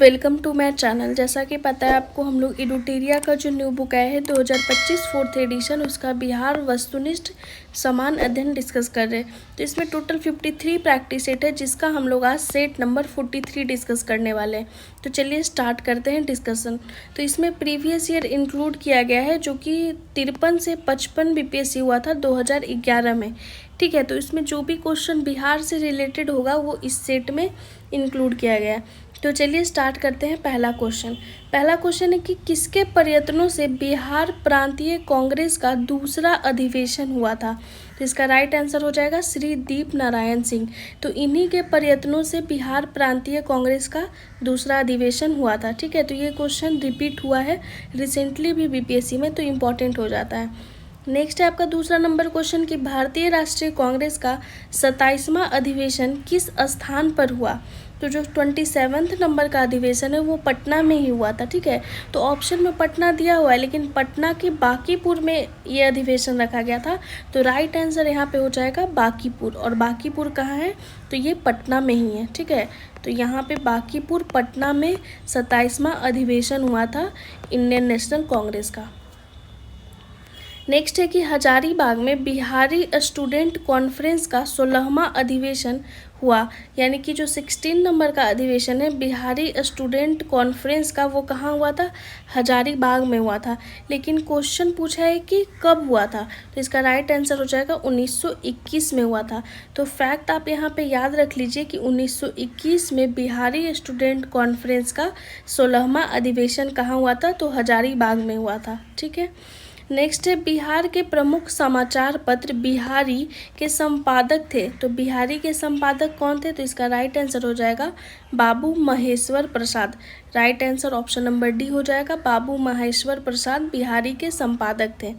Welcome to my channel. जैसा कि पता है आपको, हम लोग एडुटेरिया का जो न्यू बुक आया है 2025 फोर्थ एडिशन, उसका बिहार वस्तुनिष्ठ समान अध्ययन डिस्कस कर रहे हैं। तो इसमें टोटल 53 प्रैक्टिस सेट है, जिसका हम लोग आज सेट नंबर 43 डिस्कस करने वाले हैं। तो चलिए स्टार्ट करते हैं डिस्कशन। तो इसमें प्रीवियस ईयर इंक्लूड किया गया है, जो कि 53 से 55 बीपीएससी हुआ था 2011 में। ठीक है, तो इसमें जो भी क्वेश्चन बिहार से रिलेटेड होगा वो इस सेट में इंक्लूड किया गया है। तो चलिए स्टार्ट करते हैं। पहला क्वेश्चन है कि किसके प्रयत्नों से बिहार प्रांतीय कांग्रेस का दूसरा अधिवेशन हुआ था। तो इसका राइट आंसर हो जाएगा श्री दीप नारायण सिंह। तो इन्हीं के प्रयत्नों से बिहार प्रांतीय कांग्रेस का दूसरा अधिवेशन हुआ था। ठीक है, तो ये क्वेश्चन रिपीट हुआ है रिसेंटली भी बीपीएससी में, तो इम्पॉर्टेंट हो जाता है। नेक्स्ट है आपका दूसरा नंबर क्वेश्चन कि भारतीय राष्ट्रीय कांग्रेस का 27वां अधिवेशन किस स्थान पर हुआ। तो जो 27वें नंबर का अधिवेशन है वो पटना में ही हुआ था। ठीक है, तो ऑप्शन में पटना दिया हुआ है, लेकिन पटना के बांकीपुर में ये अधिवेशन रखा गया था। तो राइट आंसर यहाँ पे हो जाएगा बांकीपुर। और बांकीपुर कहाँ है, तो ये पटना में ही है। ठीक है, तो यहाँ पे बांकीपुर पटना में 27वां अधिवेशन हुआ था इंडियन नेशनल कांग्रेस का। नेक्स्ट है कि हजारीबाग में बिहारी स्टूडेंट कॉन्फ्रेंस का 16वां अधिवेशन हुआ, यानी कि जो 16 नंबर का अधिवेशन है बिहारी स्टूडेंट कॉन्फ्रेंस का, वो कहाँ हुआ था, हजारीबाग में हुआ था। लेकिन क्वेश्चन पूछा है कि कब हुआ था, तो इसका राइट आंसर हो जाएगा 1921 में हुआ था। तो फैक्ट आप यहाँ पे याद रख लीजिए कि 1921 में बिहारी स्टूडेंट कॉन्फ्रेंस का 16वां अधिवेशन कहाँ हुआ था, तो हजारीबाग में हुआ था। ठीक है, नेक्स्ट है बिहार के प्रमुख समाचार पत्र बिहारी के संपादक थे। तो बिहारी के संपादक कौन थे, तो इसका राइट आंसर हो जाएगा बाबू Maheshwar Prasad. Right answer option number D हो जाएगा, बाबू महेश्वर प्रसाद बिहारी के संपादक थे।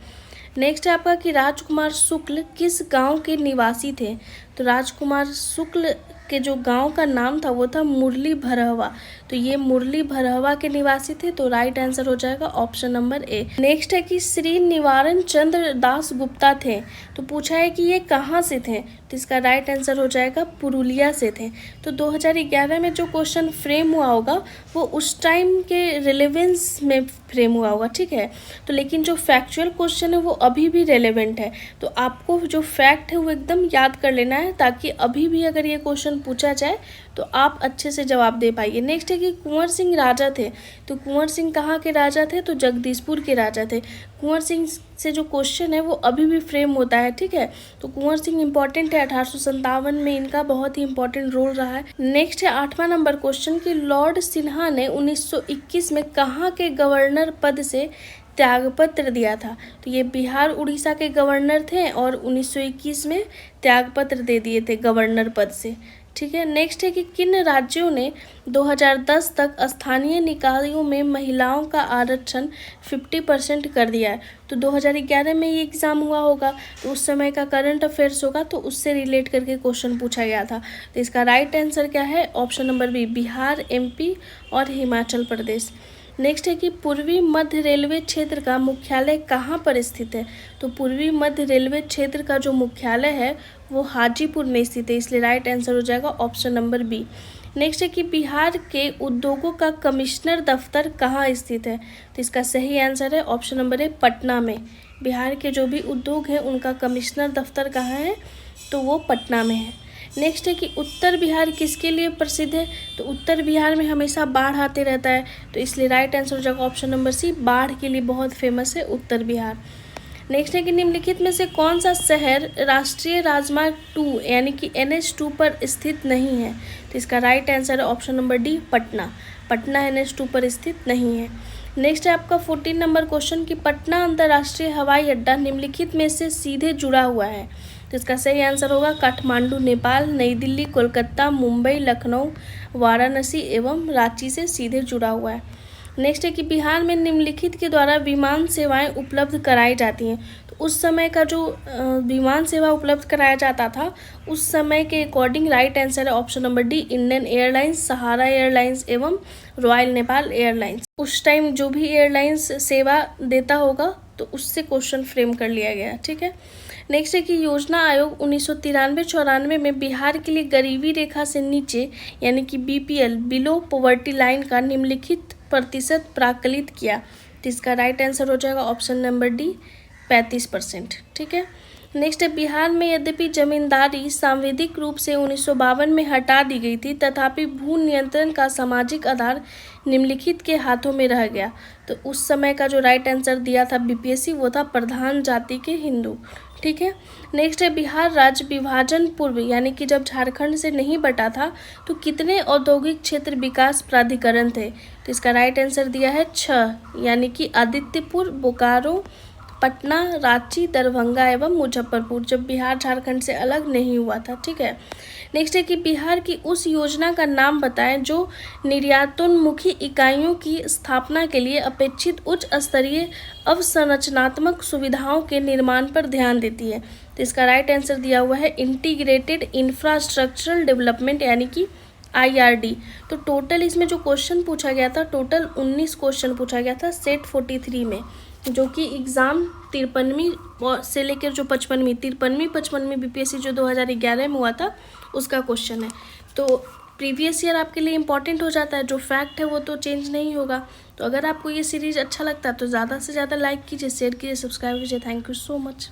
नेक्स्ट है आपका कि राजकुमार शुक्ल किस गांव के निवासी थे। तो राजकुमार शुक्ल के जो गांव का नाम था वो था मुरली भरहवा। तो ये मुरली भरहवा के निवासी थे। तो राइट आंसर हो जाएगा ऑप्शन नंबर ए। नेक्स्ट है कि श्री निवारण चंद्र दास गुप्ता थे। तो पूछा है कि ये कहाँ से थे, तो इसका राइट आंसर हो जाएगा पुरुलिया से थे। तो 2011 में जो क्वेश्चन फ्रेम हुआ होगा वो उस टाइम के रिलेवेंस में फ्रेम हुआ होगा। ठीक है, तो लेकिन जो फैक्चुअल क्वेश्चन है वो अभी भी रेलेवेंट है। तो आपको जो फैक्ट है वो एकदम याद कर लेना है, ताकि अभी भी अगर ये क्वेश्चन पूछा जाए तो आप अच्छे से जवाब दे पाइए। नेक्स्ट है कि कुंवर सिंह राजा थे। तो कुंवर सिंह कहाँ के राजा थे, तो जगदीशपुर के राजा थे। कुंवर सिंह से जो क्वेश्चन है वो अभी भी फ्रेम होता है। ठीक है, तो कुंवर सिंह इंपॉर्टेंट है, 1857 में इनका बहुत ही इंपॉर्टेंट रोल रहा है। नेक्स्ट है 8वां नंबर क्वेश्चन कि लॉर्ड सिन्हा ने 1921 में कहाँ के गवर्नर पद से त्यागपत्र दिया था। तो ये बिहार उड़ीसा के गवर्नर थे और 1921 में त्यागपत्र दे दिए थे गवर्नर पद से। ठीक है, नेक्स्ट है कि किन राज्यों ने 2010 तक स्थानीय निकायों में महिलाओं का आरक्षण 50% कर दिया है। तो 2011 में ये एग्ज़ाम हुआ होगा, तो उस समय का करंट अफेयर्स होगा, तो उससे रिलेट करके क्वेश्चन पूछा गया था। तो इसका राइट आंसर क्या है, option number B, Bihar, MP और हिमाचल प्रदेश। नेक्स्ट है कि पूर्वी मध्य रेलवे क्षेत्र का मुख्यालय कहाँ पर स्थित है। तो पूर्वी मध्य रेलवे क्षेत्र का जो मुख्यालय है वो हाजीपुर में स्थित है, इसलिए राइट आंसर हो जाएगा ऑप्शन नंबर बी। नेक्स्ट है कि बिहार के उद्योगों का कमिश्नर दफ्तर कहाँ स्थित है। तो इसका सही आंसर है ऑप्शन नंबर ए, पटना में। बिहार के जो भी उद्योग हैं उनका कमिश्नर दफ्तर कहाँ है, तो वो पटना में है। नेक्स्ट है कि उत्तर बिहार किसके लिए प्रसिद्ध है। तो उत्तर बिहार में हमेशा बाढ़ आते रहता है, तो इसलिए राइट आंसर हो जाएगा ऑप्शन नंबर सी, बाढ़ के लिए बहुत फेमस है उत्तर बिहार। नेक्स्ट है कि निम्नलिखित में से कौन सा शहर राष्ट्रीय राजमार्ग 2 यानी कि NH2 पर स्थित नहीं है। तो इसका राइट आंसर है option number D, Patna. Patna NH2 पर स्थित नहीं है। नेक्स्ट है आपका 14 नंबर क्वेश्चन कि पटना अंतर्राष्ट्रीय हवाई अड्डा निम्नलिखित में से सीधे जुड़ा हुआ है। तो इसका सही आंसर होगा काठमांडू नेपाल, नई दिल्ली, कोलकाता, मुंबई, लखनऊ, वाराणसी एवं रांची से सीधे जुड़ा हुआ है। नेक्स्ट है कि बिहार में निम्नलिखित के द्वारा विमान सेवाएं उपलब्ध कराई जाती हैं। तो उस समय का जो विमान सेवा उपलब्ध कराया जाता था उस समय के अकॉर्डिंग राइट आंसर है option number D, Indian airlines, Sahara airlines एवं रॉयल नेपाल एयरलाइंस। उस टाइम जो भी एयरलाइंस सेवा देता होगा तो उससे क्वेश्चन फ्रेम कर लिया गया। ठीक है, नेक्स्ट है कि योजना आयोग 1993-94 में बिहार के लिए गरीबी रेखा से नीचे यानी कि BPL बिलो पॉवर्टी लाइन का निम्नलिखित प्रतिशत प्राकलित किया। तो इसका राइट आंसर हो जाएगा ऑप्शन नंबर डी 35%। ठीक है। नेक्स्ट है बिहार में यद्यपि जमींदारी सांविधिक रूप से 1952 में हटा दी गई थी, तथापि भू नियंत्रण का सामाजिक आधार निम्नलिखित के हाथों में रह गया। तो उस समय का जो राइट आंसर दिया था BPSC वो था प्रधान जाति के हिंदू। ठीक है। नेक्स्ट है बिहार राज्य विभाजन पूर्व यानी कि जब झारखंड से नहीं बटा था तो कितने औद्योगिक क्षेत्र विकास प्राधिकरण थे। तो इसका राइट आंसर दिया है 6 यानी कि आदित्यपुर, बोकारो, पटना, रांची, दरभंगा एवं मुजफ्फरपुर, जब बिहार झारखंड से अलग नहीं हुआ था। ठीक है। नेक्स्ट है कि बिहार की उस योजना का नाम बताएं जो निर्यातोन्मुखी इकाइयों की स्थापना के लिए अपेक्षित उच्च स्तरीय अवसंरचनात्मक सुविधाओं के निर्माण पर ध्यान देती है। तो इसका राइट आंसर दिया हुआ है इंटीग्रेटेड इंफ्रास्ट्रक्चरल डेवलपमेंट यानी कि IRD। तो टोटल इसमें जो क्वेश्चन पूछा गया था, टोटल 19 क्वेश्चन पूछा गया था सेट 43 में, जो कि एग्ज़ाम 53वीं से लेकर जो 55वीं BPSC जो 2011 में हुआ था उसका क्वेश्चन है। तो प्रीवियस ईयर आपके लिए इंपॉर्टेंट हो जाता है, जो फैक्ट है वो तो चेंज नहीं होगा। तो अगर आपको ये सीरीज़ अच्छा लगता है तो ज़्यादा से ज़्यादा लाइक कीजिए, शेयर कीजिए, सब्सक्राइब कीजिए। Thank you so much.